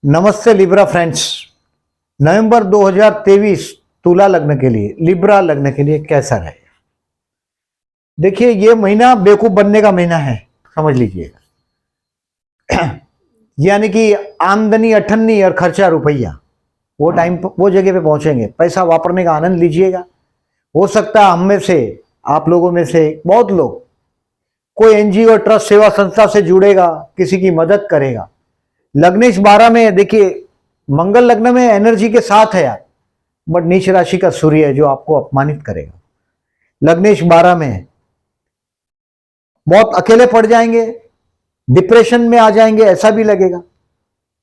नमस्ते Libra friends. नवंबर 2023 तुला लग्न के लिए, लिब्रा लग्न के लिए कैसा रहे? देखिए, ये महीना बेवकूफ बनने का महीना है, समझ लीजिएगा। यानी कि आमदनी अठन्नी और खर्चा रुपया, वो टाइम वो जगह पे पहुंचेंगे। पैसा वापरने का आनंद लीजिएगा। हो सकता है हम में से, आप लोगों में से बहुत लोग कोई एनजीओ, ट्रस्ट, सेवा संस्था से जुड़ेगा, किसी की मदद करेगा। लग्नेश 12 में देखिए, मंगल लग्न में एनर्जी के साथ है यार, बट नीच राशि का सूर्य है जो आपको अपमानित करेगा। लग्नेश 12 में बहुत अकेले पड़ जाएंगे, डिप्रेशन में आ जाएंगे, ऐसा भी लगेगा।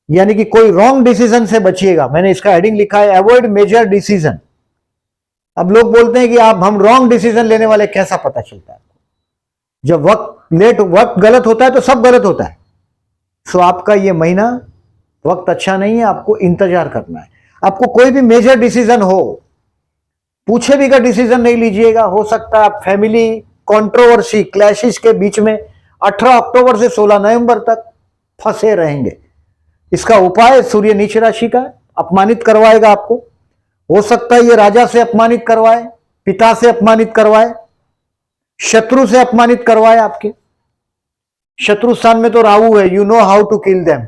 यानी कि कोई रॉन्ग डिसीजन से बचिएगा। मैंने इसका हेडिंग लिखा है, अवॉइड मेजर डिसीजन। अब लोग बोलते हैं कि हम रॉन्ग डिसीजन लेने वाले, कैसा पता चलता है? जब वक्त गलत होता है तो सब गलत होता है। सो आपका ये महीना वक्त अच्छा नहीं है, आपको इंतजार करना है। आपको कोई भी मेजर डिसीजन हो, पूछे भी का डिसीजन नहीं लीजिएगा। हो सकता है आप फैमिली कंट्रोवर्सी, क्लैशेस के बीच में 18 अक्टूबर से 16 नवंबर तक फंसे रहेंगे। इसका उपाय सूर्य नीच राशि का अपमानित करवाएगा आपको। हो सकता है ये राजा से अपमानित करवाए, पिता से अपमानित करवाए, शत्रु से अपमानित करवाए। आपके शत्रु स्थान में तो राहु है, you know how to kill them.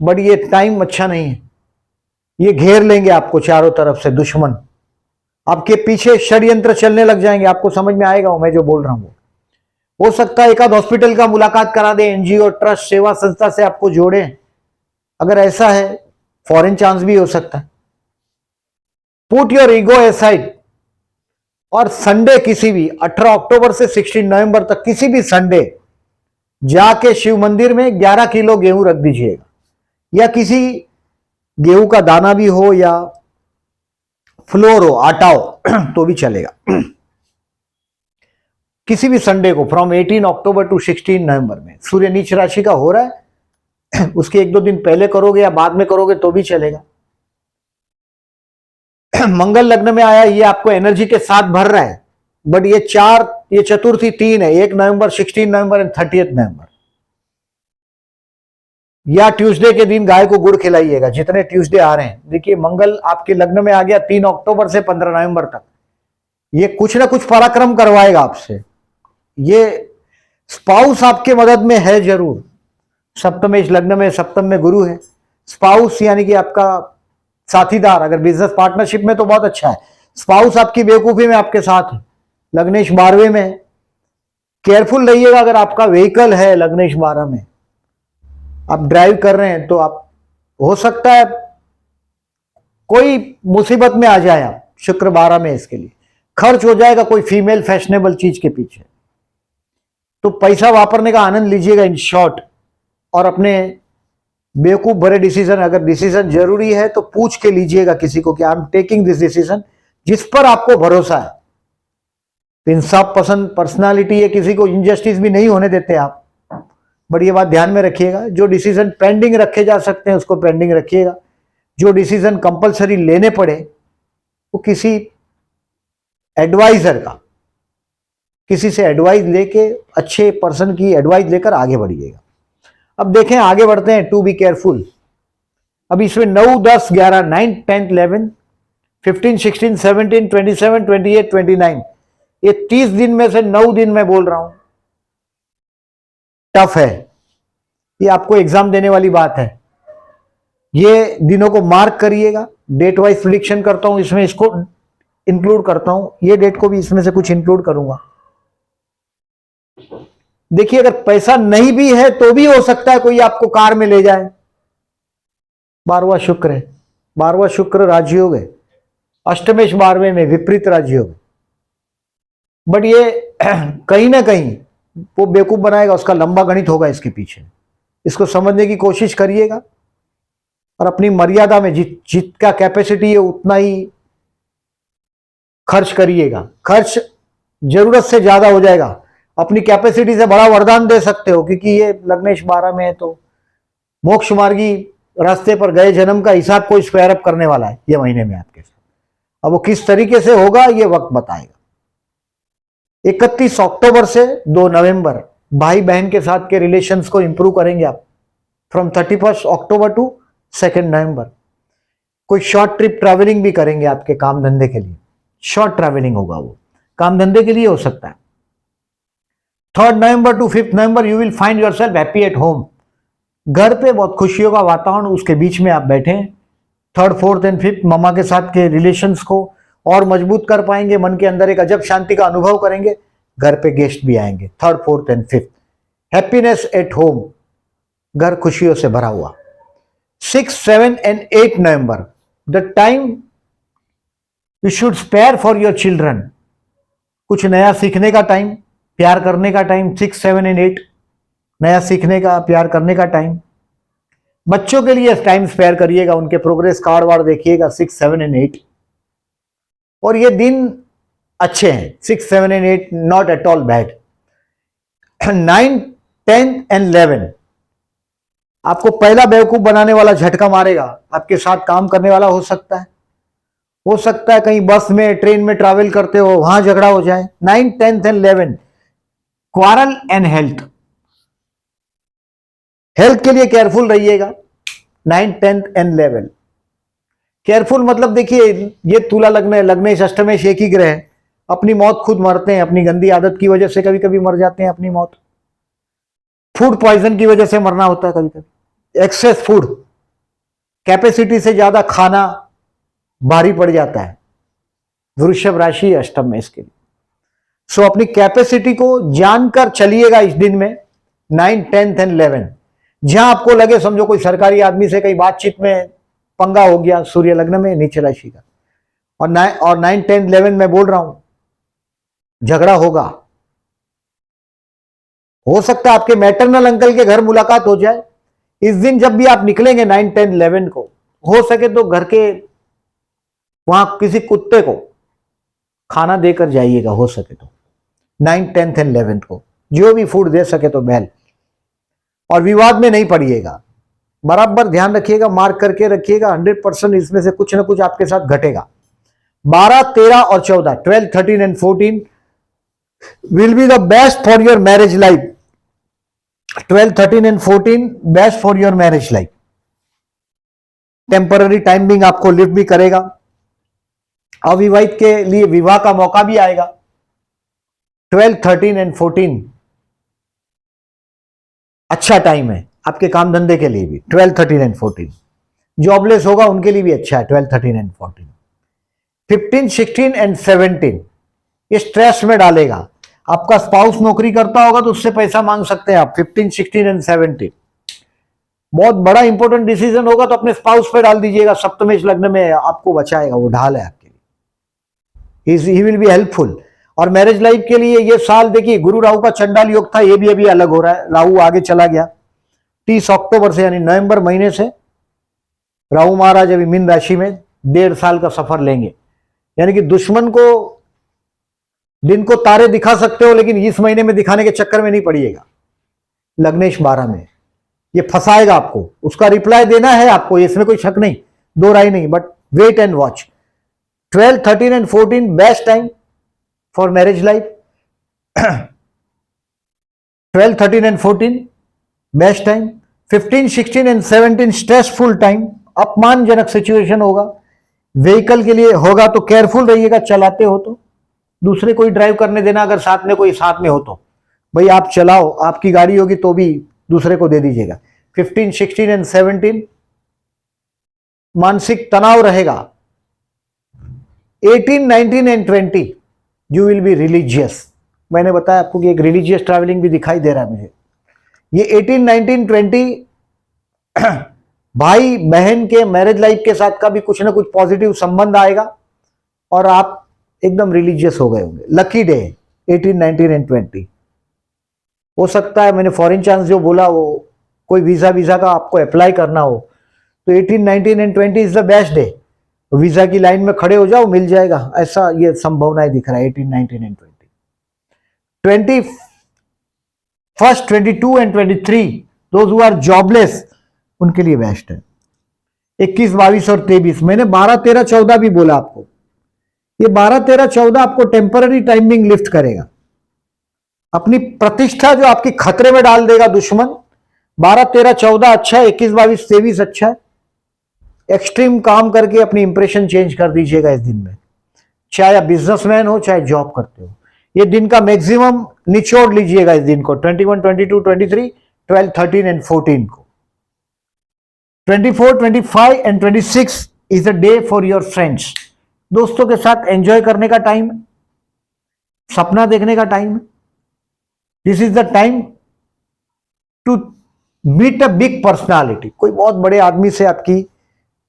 But ये टाइम अच्छा नहीं है। ये घेर लेंगे आपको चारों तरफ से दुश्मन, आपके पीछे षड्यंत्र चलने लग जाएंगे। आपको समझ में आएगा मैं जो बोल रहा हूं। हो सकता है एक आध हॉस्पिटल का मुलाकात करा दे, एनजीओ, ट्रस्ट, सेवा संस्था से आपको जोड़े। अगर ऐसा है, फॉरेन चांस भी हो सकता है। Put your ego aside. और संडे किसी भी 18 अक्टूबर से 16 नवंबर तक किसी भी संडे जाके शिव मंदिर में 11 किलो गेहूं रख दीजिएगा, या किसी गेहूं का दाना भी हो या फ्लोर हो, आटा हो तो भी चलेगा। किसी भी संडे को फ्रॉम 18 अक्टूबर टू 16 नवंबर में सूर्य नीच राशि का हो रहा है। उसके एक दो दिन पहले करोगे या बाद में करोगे तो भी चलेगा। मंगल लग्न में आया, ये आपको एनर्जी के साथ भर रहा है। बट ये चतुर्थी 3 है, 1 नवंबर, 16 नवंबर एंड 30 नवंबर। या ट्यूसडे के दिन गाय को गुड़ खिलाइएगा, जितने ट्यूसडे आ रहे हैं। देखिए, मंगल आपके लग्न में आ गया 3 अक्टूबर से 15 नवंबर तक। ये कुछ ना कुछ पराक्रम करवाएगा आपसे। ये स्पाउस आपके मदद में है जरूर। सप्तमेश लग्न में, सप्तम में गुरु है। स्पाउस यानी कि आपका साथीदार, अगर बिजनेस पार्टनरशिप में तो बहुत अच्छा है। स्पाउस आपकी बेवकूफी में आपके साथ है। लग्नेश 12वें में, केयरफुल रहिएगा। अगर आपका व्हीकल है लग्नेश 12 में, आप ड्राइव कर रहे हैं, तो आप, हो सकता है कोई मुसीबत में आ जाए आप। शुक्र 12 में, इसके लिए खर्च हो जाएगा कोई फीमेल फैशनेबल चीज के पीछे। तो पैसा वापरने का आनंद लीजिएगा इन शॉर्ट। और अपने बेवकूफ भरे डिसीजन, अगर डिसीजन जरूरी है तो पूछ के लीजिएगा किसी को कि I am taking this decision, जिस पर आपको भरोसा है। इंसाफ पसंद पर्सनालिटी है, किसी को इनजस्टिस भी नहीं होने देते आप। बट ये बात ध्यान में रखिएगा, जो डिसीजन पेंडिंग रखे जा सकते हैं उसको पेंडिंग रखिएगा। जो डिसीजन कंपलसरी लेने पड़े वो किसी एडवाइजर का, किसी से एडवाइस लेके, अच्छे पर्सन की एडवाइस लेकर आगे बढ़िएगा। अब देखें, आगे बढ़ते हैं। To be careful. अब इसमें 9, 10, 11, 9, 10, 11, 15, 16, 17, 27, 28, 29, ये 30 दिन में से 9 दिन मैं बोल रहा हूं टफ है। ये आपको एग्जाम देने वाली बात है। ये दिनों को मार्क करिएगा। डेट वाइज प्रेडिक्शन करता हूं, इसमें इसको इंक्लूड करता हूं, ये डेट को भी इसमें से कुछ इंक्लूड करूंगा। देखिए, अगर पैसा नहीं भी है तो भी हो सकता है कोई आपको कार में ले जाए। 12वां शुक्र है, 12वां शुक्र राजयोग है। अष्टमेश 12वें में विपरीत राजयोग। बट ये कहीं ना कहीं वो बेवकूफ बनाएगा, उसका लंबा गणित होगा इसके पीछे। इसको समझने की कोशिश करिएगा और अपनी मर्यादा में जितना कैपेसिटी है उतना ही खर्च करिएगा। खर्च जरूरत से ज्यादा हो जाएगा, अपनी कैपेसिटी से बड़ा वरदान दे सकते हो, क्योंकि ये लग्नेश 12 में है। तो मोक्ष मार्गी रास्ते पर गए जन्म का हिसाब कोई स्क्वायर अप करने वाला है ये महीने में आपके साथ। अब वो किस तरीके से होगा ये वक्त बताएगा। 31 अक्टूबर से 2 नवंबर भाई बहन के साथ के रिलेशंस को इंप्रूव करेंगे आप। फ्रॉम 31 अक्टूबर टू 2 नवंबर। कोई शॉर्ट ट्रिप ट्रैवलिंग भी करेंगे आपके काम धंधे के लिए, शॉर्ट ट्रैवलिंग होगा, वो काम धंधे के लिए हो सकता है। 3 November to 5 November you will find yourself happy at home. घर पे बहुत खुशियों का वातावरण, उसके बीच में आप बैठे हैं। 3, 4 एंड 5 ममा के साथ के रिलेशंस को और मजबूत कर पाएंगे, मन के अंदर एक अजब शांति का अनुभव करेंगे। घर पे गेस्ट भी आएंगे। 3, 4 एंड 5 हैप्पीनेस एट होम, घर खुशियों से भरा हुआ। 6, 7 and 8 November the time you should spare for your children. कुछ नया सीखने का टाइम, प्यार करने का टाइम। 6, 7 एंड 8 नया सीखने का, प्यार करने का टाइम। बच्चों के लिए टाइम स्पेयर करिएगा, उनके प्रोग्रेस कार्ड वार्ड देखिएगा 6, 7 एंड 8। और ये दिन अच्छे हैं, 6, 7 and 8 not at all bad. 9, 10 and 11 आपको पहला बेवकूफ बनाने वाला झटका मारेगा। आपके साथ काम करने वाला हो सकता है कहीं बस में ट्रेन में ट्रैवल करते हो, वहां झगड़ा हो जाए। 9, 10 and 11 quarrel and health, health के लिए केयरफुल रहिएगा। 9, 10 एंड 11 केयरफुल मतलब देखिए, ये तुला लग्नेश अष्टमेश एक ही ग्रह है, अपनी मौत खुद मरते हैं, अपनी गंदी आदत की वजह से कभी कभी मर जाते हैं अपनी मौत। फूड पॉइजन की वजह से मरना होता है कभी कभी, एक्सेस फूड, कैपेसिटी से ज्यादा खाना भारी पड़ जाता है। वृषभ राशि अष्टम में इसके लिए, सो अपनी कैपेसिटी को जानकर चलिएगा इस दिन में। 9, 10 एंड 11 जहां आपको लगे, समझो कोई सरकारी आदमी से कहीं बातचीत में पंगा हो गया, सूर्य लग्न में नीचे राशि का, और 9, 10, 11 मैं बोल रहा हूं झगड़ा होगा। हो सकता है आपके मैटरनल अंकल के घर मुलाकात हो जाए इस दिन। जब भी आप निकलेंगे 9, 10, 11 को, हो सके तो घर के वहां किसी कुत्ते को खाना देकर जाइएगा, हो सके तो 9, 10 एंड 11 को जो भी फूड दे सके तो बेल। और विवाद में नहीं पड़िएगा, बराबर ध्यान रखिएगा, मार्क करके रखिएगा। 100% इसमें से कुछ ना कुछ आपके साथ घटेगा। 12, 13 और 14 12, 13 and 14 will be the best for your marriage life. 12, 13 and 14 best for your marriage life. Temporary timing आपको लिफ्ट भी करेगा, अविवाहित के लिए विवाह का मौका भी आएगा। 12, 13 एंड 14 अच्छा टाइम है आपके काम धंधे के लिए भी। 12, 13 एंड 14 जॉबलेस होगा उनके लिए भी अच्छा है। 12, 13 एंड 14 15, 16 एंड 17 ये स्ट्रेस में डालेगा। आपका स्पाउस नौकरी करता होगा तो उससे पैसा मांग सकते हैं आप। 15, 16 एंड 17 बहुत बड़ा इंपॉर्टेंट डिसीजन होगा तो अपने स्पाउस पे डाल दीजिएगा। सप्तमेश लग्न में आपको बचाएगा, वो ढाल है आपके लिए, ही विल बी हेल्पफुल। और मैरिज लाइफ के लिए ये साल देखिए, गुरु राहु का चंडाल योग था, ये भी अभी अलग हो रहा है। राहु आगे चला गया 30 अक्टूबर से, यानी नवंबर महीने से राहु महाराज अभी मीन राशि में 1.5 साल का सफर लेंगे। यानी कि दुश्मन को दिन को तारे दिखा सकते हो, लेकिन इस महीने में दिखाने के चक्कर में नहीं पड़िएगा। लग्नेश 12 में ये फंसाएगा आपको, उसका रिप्लाई देना है आपको, इसमें कोई शक नहीं, दो राय नहीं, but wait and watch. 12, 13 and 14 best time for marriage life. 12, 13 and 14 best time. 15, 16 and 17 stressful time, अपमानजनक सिचुएशन होगा। व्हीकल के लिए होगा तो केयरफुल रहिएगा, चलाते हो तो दूसरे कोई ड्राइव करने देना, अगर साथ में कोई साथ में हो तो भाई आप चलाओ, आपकी गाड़ी होगी तो भी दूसरे को दे दीजिएगा। 15, 16 एंड 17 मानसिक तनाव रहेगा। 18, 19 and 20 you will be religious. मैंने बताया आपको कि एक रिलीजियस ट्रैवलिंग भी दिखाई दे रहा है मुझे। ये 18, 19, 20 भाई बहन के मैरिज लाइफ के साथ का भी कुछ ना कुछ पॉजिटिव संबंध आएगा और आप एकदम रिलीजियस हो गए होंगे। Lucky day 18, 19 and 20। हो सकता है मैंने फॉरेन चांस जो बोला वो कोई वीजा का आपको अप्लाई करना हो तो 18, 19 and 20 is the best day. Visa की लाइन में खड़े हो जाओ, मिल जाएगा, ऐसा ये संभावनाएं दिख रहा है। 18, 19 and 20 21, 22 and 23 those who are jobless उनके लिए बेस्ट है। 21, 22 और 23 मैंने 12, 13, 14 भी बोला आपको। ये 12, 13, 14 आपको टेम्पररी टाइमिंग लिफ्ट करेगा। अपनी प्रतिष्ठा जो आपकी खतरे में डाल देगा दुश्मन, 12, 13, 14 अच्छा है, 21, 22, 23 अच्छा है। एक्सट्रीम काम करके अपनी इंप्रेशन चेंज कर दीजिएगा इस दिन में, चाहे आप बिजनेसमैन हो चाहे जॉब करते हो। ये दिन का मैक्सिमम निचोड़ लीजिएगा इस दिन को, 21, 22, 23, 12, 13 एंड 14 को। 24, 25 and 26 is a day for your friends. दोस्तों के साथ एंजॉय करने का टाइम है, सपना देखने का टाइम है। This is the time to meet a big personality. कोई बहुत बड़े आदमी से आपकी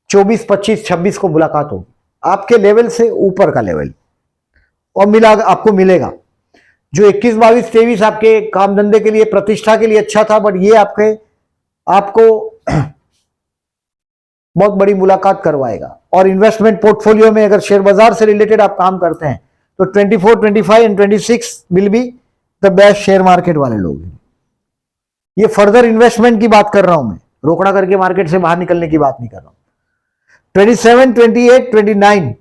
24, 25, 26 को मुलाकात होगी, आपके लेवल से ऊपर का लेवल, और आपको मिलेगा। जो 21, 22, 23 आपके काम धंधे के लिए, प्रतिष्ठा के लिए अच्छा था, बट ये आपको बहुत बड़ी मुलाकात करवाएगा। और इन्वेस्टमेंट पोर्टफोलियो में अगर शेयर बाजार से रिलेटेड आप काम करते हैं तो 24, 25 and 26 will be the best share market वाले लोग। ये फर्दर इन्वेस्टमेंट की बात कर रहा हूं मैं, रोकड़ा करके मार्केट से बाहर निकलने की बात नहीं कर रहा हूं। 27, 28, 29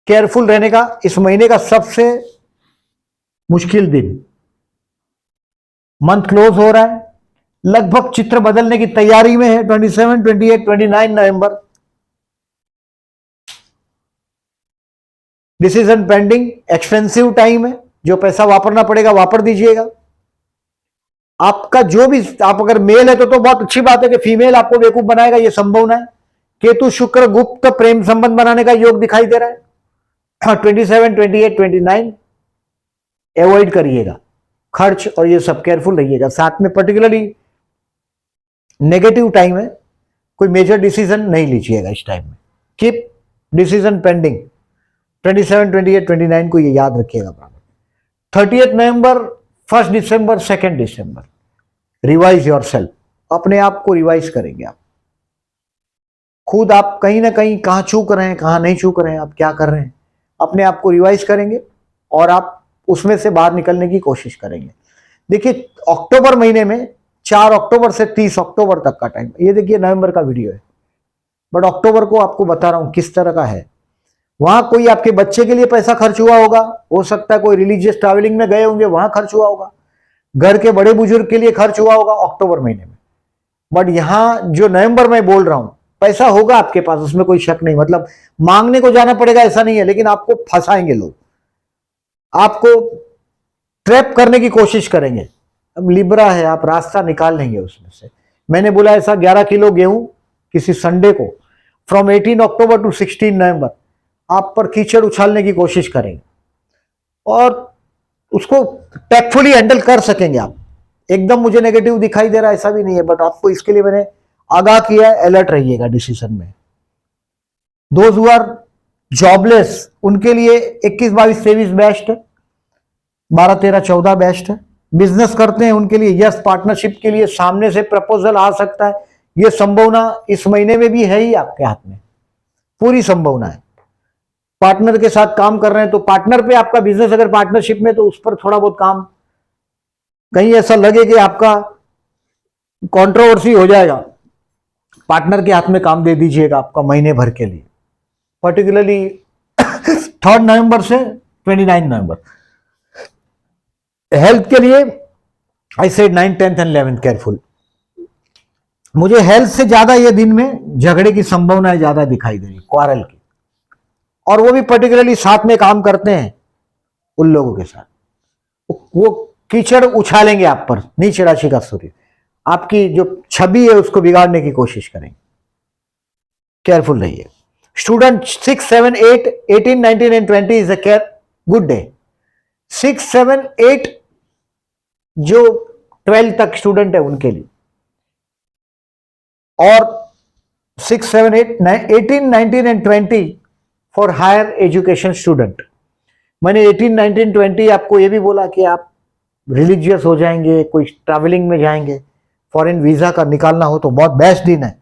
केयरफुल रहने का, इस महीने का सबसे मुश्किल दिन। मंथ क्लोज हो रहा है, लगभग चित्र बदलने की तैयारी में है। 27, 28, 29 नवंबर, डिसीजन पेंडिंग, एक्सपेंसिव टाइम है, जो पैसा वापरना पड़ेगा वापर दीजिएगा। आपका जो भी, आप अगर मेल है तो बहुत अच्छी बात है कि फीमेल आपको बेवकूफ बनाएगा, ये संभावना है। केतु शुक्र गुप्त प्रेम संबंध बनाने का योग दिखाई दे रहा है। 27, 28, 29 अवॉइड करिएगा खर्च और ये सब, केयरफुल रहिएगा। साथ में पर्टिकुलरली नेगेटिव टाइम है, कोई मेजर डिसीजन नहीं लीजिएगा इस टाइम में, कीप डिसीजन पेंडिंग। 27, 28, 29 को ये याद रखिएगा। 30 नवंबर, 1 दिसंबर, 2 दिसंबर, रिवाइज योरसेल्फ, अपने आप को रिवाइज करेंगे आप खुद। आप कहीं ना कहीं कहां चूक रहे हैं, कहां नहीं चूक रहे हैं, आप क्या कर रहे हैं, अपने आप को रिवाइज करेंगे और आप उसमें से बाहर निकलने की कोशिश करेंगे। देखिए अक्टूबर महीने में 4 अक्टूबर से 30 अक्टूबर तक का टाइम, ये देखिए नवंबर का वीडियो है, बट अक्टूबर को आपको बता रहा हूं किस तरह का है। वहां कोई आपके बच्चे के लिए पैसा खर्च हुआ होगा, हो सकता है कोई रिलीजियस ट्रैवलिंग में गए होंगे, वहां खर्च हुआ होगा, घर के बड़े बुजुर्ग के लिए खर्च हुआ होगा अक्टूबर महीने में। बट यहां जो नवंबर में बोल रहा हूं, पैसा होगा आपके पास, उसमें कोई शक नहीं, मतलब मांगने को जाना पड़ेगा ऐसा नहीं है, लेकिन आपको फंसाएंगे लोग, आपको ट्रैप करने की कोशिश करेंगे। अब लिब्रा है, आप रास्ता निकाल लेंगे उसमें से। मैंने बोला ऐसा 11 किलो गेहूं किसी संडे को फ्रॉम 18 अक्टूबर टू 16 नवंबर आप पर कीचड़ उछालने की कोशिश करेंगे और उसको टैक्टफुली हैंडल कर सकेंगे आप। एकदम मुझे नेगेटिव दिखाई दे रहा है ऐसा भी नहीं है, बट आपको इसके लिए मैंने आगाह किया है, अलर्ट रहिएगा डिसीजन में। दोज हु आर जॉबलेस उनके लिए 21, 22, 23 बेस्ट है, 12, 13, 14 बेस्ट है। बिजनेस करते हैं उनके लिए यस, पार्टनरशिप के लिए सामने से प्रपोजल आ सकता है, यह संभावना इस महीने में भी है ही आपके हाथ में, पूरी संभावना है। पार्टनर के साथ काम कर रहे हैं तो पार्टनर पे आपका बिजनेस अगर पार्टनरशिप में, तो उस पर थोड़ा बहुत काम, कहीं ऐसा लगे कि आपका कंट्रोवर्सी हो जाएगा, पार्टनर के हाथ में काम दे दीजिएगा आपका महीने भर के लिए, पर्टिकुलरली 3 नवंबर से 29 नवंबर। हेल्थ के लिए आई सेड 9, 10 एंड 11 केयरफुल। मुझे हेल्थ से ज्यादा ये दिन में झगड़े की संभावनाएं ज्यादा दिखाई दे रही, क्वारल की, और वो भी पर्टिकुलरली साथ में काम करते हैं उन लोगों के साथ, वो कीचड़ उछालेंगे आप पर, नीचे राशि का सूर्य, आपकी जो छवि है उसको बिगाड़ने की कोशिश करेंगे, केयरफुल रहिए। Student 6, 7, 8, 18, 19 and 20 is a good day. 6, 7, 8 जो 12 तक स्टूडेंट है उनके लिए, और 6, 7, 8, 18, 19 and 20 for higher education student. मैंने 18, 19, 20 आपको ये भी बोला कि आप रिलीजियस हो जाएंगे, कोई ट्रैवलिंग में जाएंगे, फॉरेन वीजा का निकालना हो तो बहुत बेस्ट दिन है।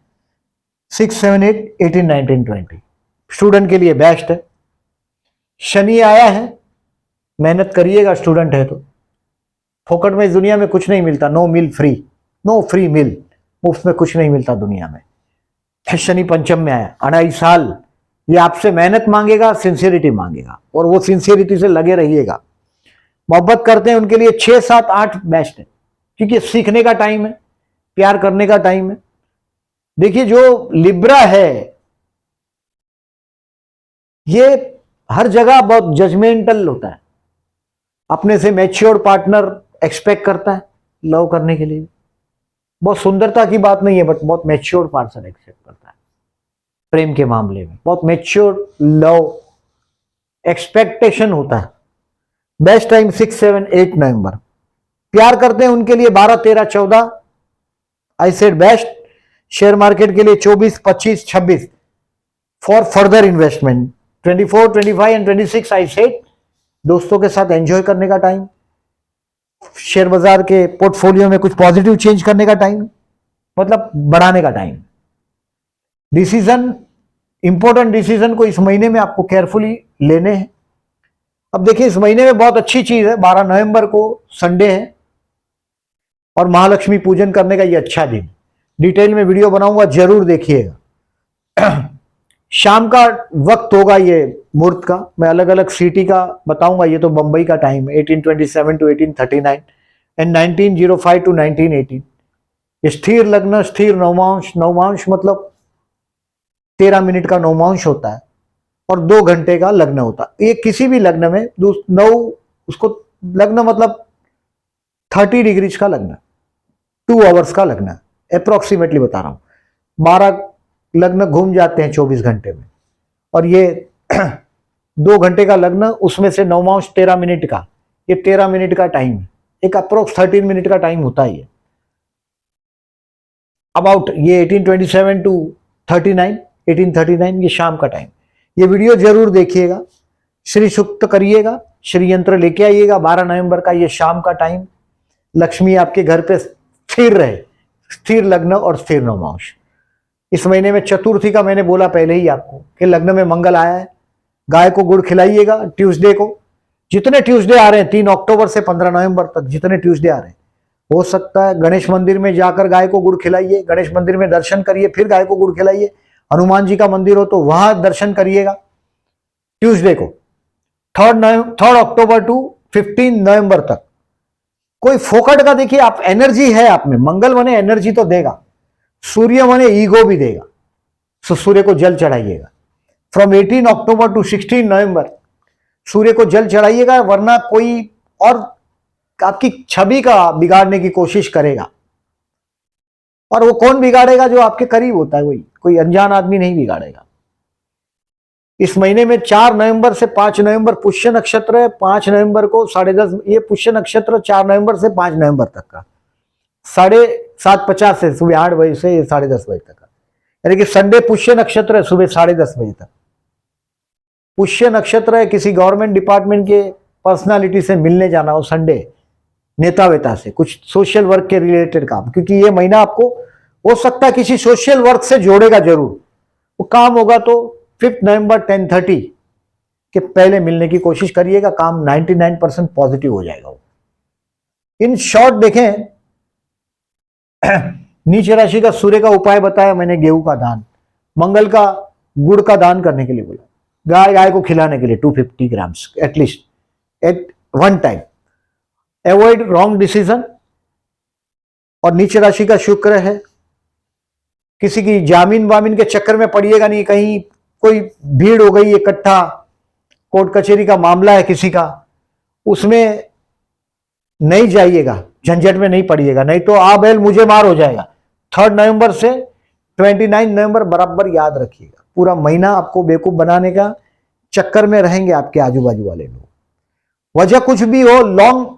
6, 7, 8, 18, 19, 20 स्टूडेंट के लिए बेस्ट है। शनि आया है, मेहनत करिएगा, स्टूडेंट है तो। फोकट में इस दुनिया में कुछ नहीं मिलता, नो मिल फ्री, नो फ्री मिल, मुफ्त में कुछ नहीं मिलता दुनिया में। शनि पंचम में आया, 2.5 साल ये आपसे मेहनत मांगेगा, सिंसियरिटी मांगेगा, और वो सिंसियरिटी से लगे रहिएगा। मोहब्बत करते हैं उनके लिए 6, 7, 8 बेस्ट है। क्योंकि सीखने का टाइम है, प्यार करने का टाइम है। देखिए जो लिब्रा है ये हर जगह बहुत जजमेंटल होता है, अपने से मैच्योर पार्टनर एक्सपेक्ट करता है लव करने के लिए। बहुत सुंदरता की बात नहीं है, बट बहुत मैच्योर पार्टनर एक्सपेक्ट करता है प्रेम के मामले में, बहुत मैच्योर लव एक्सपेक्टेशन होता है। बेस्ट टाइम 6, 7, 8 नवंबर। प्यार करते हैं उनके लिए 12, 13, 14। I said best. Share market के लिए 24, 25, 26 for further investment. 24, 25 and 26 I said दोस्तों के साथ एंजॉय करने का टाइम, शेयर बाजार के पोर्टफोलियो में कुछ पॉजिटिव चेंज करने का टाइम, मतलब बढ़ाने का टाइम। डिसीजन, इंपॉर्टेंट डिसीजन को इस महीने में आपको केयरफुली लेने हैं। अब देखिए इस महीने में बहुत अच्छी चीज है, 12 नवंबर को संडे है और महालक्ष्मी पूजन करने का ये अच्छा दिन। डिटेल में वीडियो बनाऊंगा, जरूर देखिएगा। शाम का वक्त होगा ये मुहूर्त का, मैं अलग अलग सिटी का बताऊंगा। ये तो बंबई का टाइम है 1827 टू 1839 एंड 1905 टू 1918। स्थिर लग्न, स्थिर नवमांश। नवमांश मतलब 13 मिनट का नवमांश होता है और 2 घंटे का लग्न होता है। ये किसी भी लग्न में 9, उसको लग्न मतलब 30 डिग्रीज का लग्न, 2 आवर्स का लग्न, अप्रोक्सीमेटली बता रहा हूं। 12 लग्न घूम जाते हैं 24 घंटे में, और ये 2 घंटे का लग्न, उसमें से नवमांश 13 मिनट का, ये 13 मिनट का टाइम है। एक अप्रोक्स 13 मिनट का टाइम होता है ये अबाउट। ये 1827 टू 39, 1839 ये शाम का टाइम। ये वीडियो जरूर देखिएगा, श्री सूक्त करिएगा, श्री यंत्र लेके आइएगा। 12 नवंबर का ये शाम का टाइम, लक्ष्मी आपके घर पे स्थिर रहे, स्थिर लग्न और स्थिर नवमांश। इस महीने में चतुर्थी का मैंने बोला पहले ही आपको कि लग्न में मंगल आया है। गाय को गुड़ खिलाइएगा ट्यूसडे को, जितने ट्यूसडे आ रहे हैं 3 अक्टूबर से 15 नवंबर तक जितने ट्यूसडे आ रहे हैं, हो सकता है गणेश मंदिर में जाकर गाय को गुड़ खिलाइए, गणेश मंदिर में दर्शन करिए, फिर गाय को गुड़ खिलाइए। हनुमान जी का मंदिर हो तो वहां दर्शन करिएगा ट्यूसडे को, 3 अक्टूबर टू 15 नवंबर तक। कोई फोकट का देखिए, आप एनर्जी है आप में, मंगल माने एनर्जी तो देगा, सूर्य माने ईगो भी देगा, तो सूर्य को जल चढ़ाइएगा। फ्रॉम 18 अक्टूबर टू 16 नवंबर सूर्य को जल चढ़ाइएगा, वरना कोई और आपकी छवि का बिगाड़ने की कोशिश करेगा। और वो कौन बिगाड़ेगा? जो आपके करीब होता है, वही, कोई अनजान आदमी नहीं बिगाड़ेगा। इस महीने में 4 नवंबर से 5 नवंबर पुष्य नक्षत्र है। 5 नवंबर को 10:30, ये पुष्य नक्षत्र 4 नवंबर से 5 नवंबर तक का, 7:50 से सुबह 8 बजे से 10:30 बजे तक का, यानी कि संडे पुष्य नक्षत्र है, सुबह 10:30 बजे तक पुष्य नक्षत्र है। किसी गवर्नमेंट डिपार्टमेंट के पर्सनालिटी से मिलने जाना हो संडे, नेता वेता से, कुछ सोशल वर्क के रिलेटेड काम, क्योंकि ये महीना आपको हो सकता है किसी सोशल वर्क से जोड़ेगा जरूर। वो काम होगा तो 5 नवंबर 10:30 के पहले मिलने की कोशिश करिएगा, काम 99% पॉजिटिव हो जाएगा। इन शॉर्ट देखें, नीच राशि का सूर्य का उपाय बताया मैंने, गेहूं का दान, मंगल का गुड़ का दान करने के लिए बोला, गाय को खिलाने के लिए 250 grams at least at one time. Avoid wrong decision. और नीच राशि का शुक्र है, किसी की जामीन वामीन के चक्कर में पड़िएगा नहीं, कहीं कोई भीड़ हो गई इकट्ठा, कोर्ट कचहरी का मामला है किसी का, उसमें नहीं जाइएगा, झंझट में नहीं पड़िएगा, नहीं तो आ बैल मुझे मार हो जाएगा। 3 नवंबर से 29 नवंबर बराबर याद रखिएगा, पूरा महीना आपको बेवकूफ बनाने का चक्कर में रहेंगे आपके आजू बाजू वाले लोग। वजह कुछ भी हो, लॉन्ग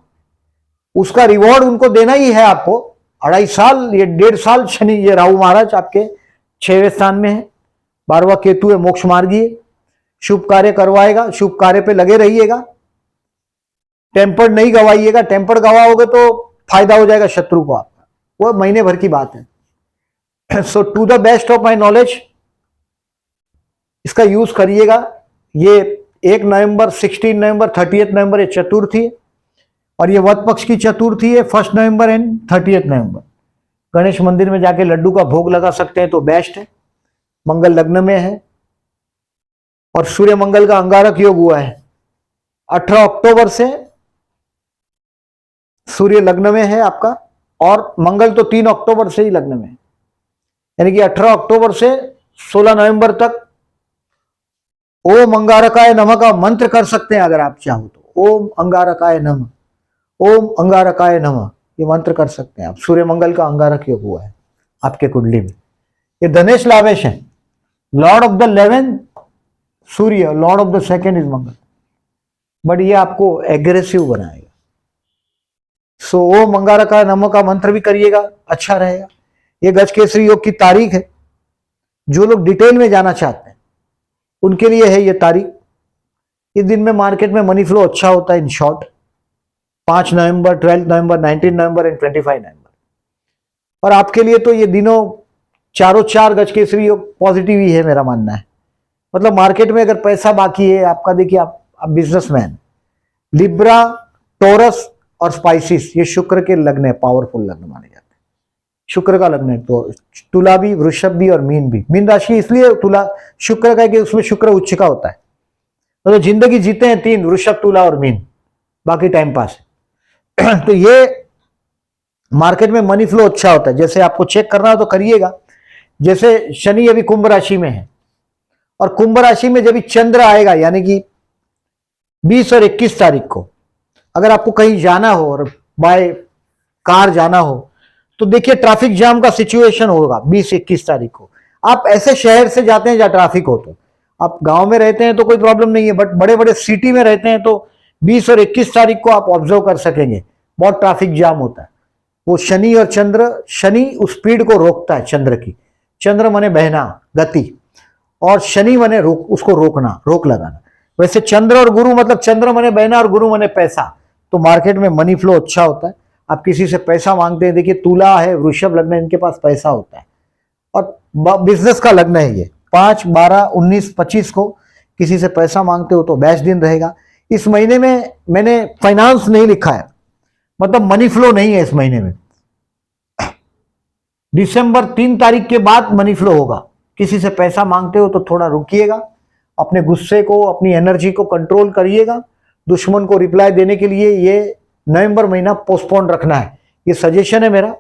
उसका रिवॉर्ड उनको देना ही है आपको। 2.5 साल, ये 1.5 साल शनि, ये राहु महाराज आपके 6वें स्थान में है, 12वां केतु है मोक्ष मार्गीय, शुभ कार्य करवाएगा, शुभ कार्य पे लगे रहिएगा, टेम्पर नहीं गवाइएगा, टेम्पर गवाओगे तो फायदा हो जाएगा शत्रु को आपका, वो महीने भर की बात है। So to the best of my knowledge इसका यूज करिएगा। ये 1 नवंबर, 16 नवंबर, 30 नवंबर ये चतुर्थी है, और ये वध पक्ष की चतुर्थी है 1 नवंबर एंड 30 नवंबर। गणेश मंदिर में जाके लड्डू का भोग लगा सकते हैं तो बेस्ट है। मंगल लग्न में है और सूर्य मंगल का अंगारक योग हुआ है। 18 अक्टूबर से सूर्य लग्न में है आपका, और मंगल तो 3 अक्टूबर से ही लग्न में, यानी कि 18 अक्टूबर से 16 नवंबर तक ओम अंगारकाय नमः का मंत्र कर सकते हैं अगर आप चाहो तो। ओम अंगारकाय नमः, ओम अंगारकाय नमः, ये मंत्र कर सकते हैं आप। सूर्य मंगल का अंगारक योग हुआ है आपके कुंडली में। ये धनेश लावेश है, Lord of the 11 Surya, Lord of the 2 is Mangal, but ये आपको एग्रेसिव बनाएगा। सो ओम अंगारकाय नमः का मंत्र भी करिएगा, अच्छा रहेगा। ये गजकेसरी योग की तारीख है, जो लोग डिटेल में जाना चाहते हैं उनके लिए है ये तारीख। इस दिन में मार्केट में मनी फ्लो अच्छा होता है। In short 5 November, 12 November, 19 November and 25 नवंबर। और आपके लिए तो ये दिनों चारों 4 गजकेसरी योग पॉजिटिव ही है, मेरा मानना है। मतलब मार्केट में अगर पैसा बाकी है आपका, देखिए आप बिजनेसमैन, लिब्रा, टोरस और स्पाइसिस, ये शुक्र के लग्न है, पावरफुल लग्न माने जाते हैं। शुक्र का लग्न है, तो तुला भी, वृषभ भी और मीन भी। मीन राशि इसलिए तुला शुक्र का है कि उसमें शुक्र उच्च का होता है। तो जिंदगी जीते हैं 3, वृषभ, तुला और मीन, बाकी टाइम पास है। तो ये मार्केट में मनी फ्लो अच्छा होता है। जैसे आपको चेक करना हो तो करिएगा, जैसे शनि अभी कुंभ राशि में है, और कुंभ राशि में जब चंद्र आएगा, यानी कि 20 और 21 तारीख को, अगर आपको कहीं जाना हो और बाय कार जाना हो तो देखिए ट्रैफिक जाम का सिचुएशन होगा 20-21 तारीख को। आप ऐसे शहर से जाते हैं जहां ट्रैफिक हो, तो आप गांव में रहते हैं तो कोई प्रॉब्लम नहीं है, बट बड़े बड़े सिटी में रहते हैं तो 20 और 21 तारीख को आप ऑब्जर्व कर सकेंगे, बहुत ट्रैफिक जाम होता है। वो शनि और चंद्र, शनि उस स्पीड को रोकता है चंद्र की। चंद्र माने बहना, गति, और शनि माने उसको रोकना, रोक लगाना। वैसे चंद्र और गुरु, मतलब चंद्र माने बहना और गुरु माने पैसा। तो मार्केट में मनी फ्लो अच्छा होता है। आप किसी से पैसा मांगते हैं, देखिए तुला है, वृषभ लग्न है, इनके पास पैसा होता है और बिजनेस का लग्न है ये। 5, 12, 19, 25 को किसी से पैसा मांगते हो तो बेस्ट दिन रहेगा। इस महीने में मैंने फाइनेंस नहीं लिखा है, मतलब मनी फ्लो नहीं है इस महीने में। दिसंबर 3 तारीख के बाद मनी फ्लो होगा। किसी से पैसा मांगते हो तो थोड़ा रुकिएगा, अपने गुस्से को, अपनी एनर्जी को कंट्रोल करिएगा। दुश्मन को रिप्लाई देने के लिए ये नवंबर महीना पोस्टपोन रखना है, ये सजेशन है मेरा।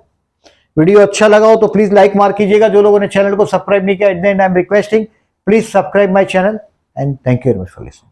वीडियो अच्छा लगा हो तो प्लीज लाइक मार कीजिएगा। जो लोगों ने चैनल को सब्सक्राइब नहीं किया, I am requesting, please subscribe my channel and thank you very much for listening.